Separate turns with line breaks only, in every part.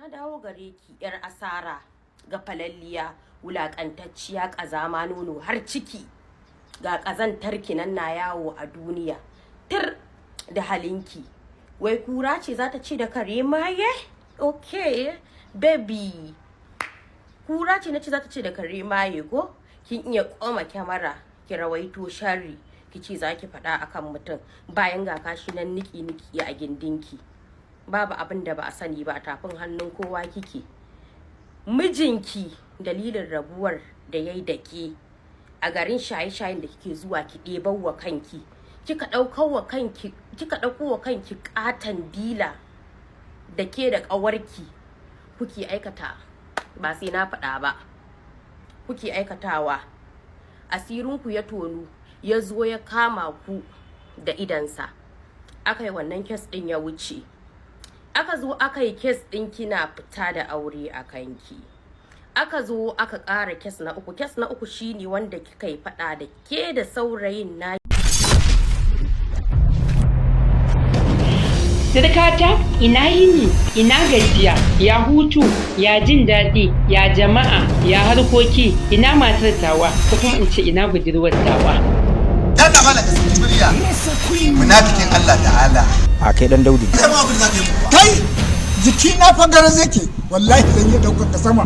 Na dawo gare ki yar asara ga falalliya wulakantacciya kazama nono har ciki ga kazantar kinan na yawo a duniya tir da halinki wai kura ce za ta ce da kare maye okay baby kura ce nace za ta ce da kare maye ko kin iya koma kyamara ki rawaito sharri kici zaki faɗa akan mutum bayan ga kashi nan niki a gindinki babu abin da ba a sani ba tafin hannun kowa kike mijinki dalilin rabuwar da yayi da ke a garin shaye-shayen da kike zuwa ki ɗebar wa kanki kika ɗauko wa kanki katan dila da ke da ƙawarki kuke aikata ba sai na faɗa ba kuke aikatawa asirinku ya tonu ya zo ya kama ku da idansa aka yi wannan kes ɗin ya wuce aka zo aka yi kes ɗin kina fita da aure a kanki aka zo aka ƙara kes na uku shine wanda kika yi faɗa da ke da saurayin na
Sirkata, ina yini, ina gajiya, ya hutu, ya jin daɗi, ya jama'a, ya harkoki, ina matar tawa, ko kuma in ce ina budurwar tawa.
Ya da mana gaske murya. Munafikin Allah ta'ala.
A kai dan Daudi.
Kai jiki na fangaren yake. Wallahi zan yi daukar ka sama.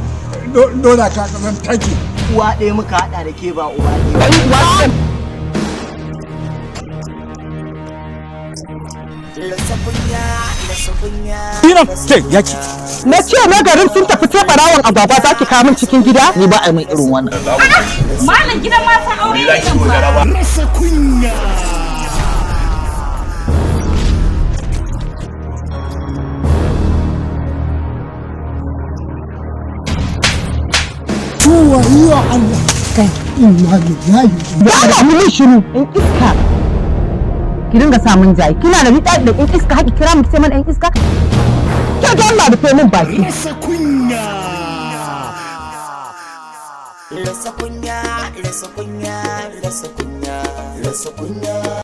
Dora ka kasan take.
Uwa ɗaya muka hada da ke ba uwa ɗaya.
Ina ke yaki.
Na ce na garin sun tafi sai barawon agwagwa za ki kamun cikin gida?
Ni ba a min irin wannan.
Malam gidan mata aure ne kan ba.
Rasa kunya. Tuwa iya Allah. Kai inna lillahi.
Ba da mun shiru in iska. Ki dinga samun jayi. Kina da liɗa da in iska haki kira mu sai man ɗan iska? Ke ga Allah da fe min baki.
Rasa kunya.
Rasa kunya, rasa kunya, rasa kunya, rasa kunya.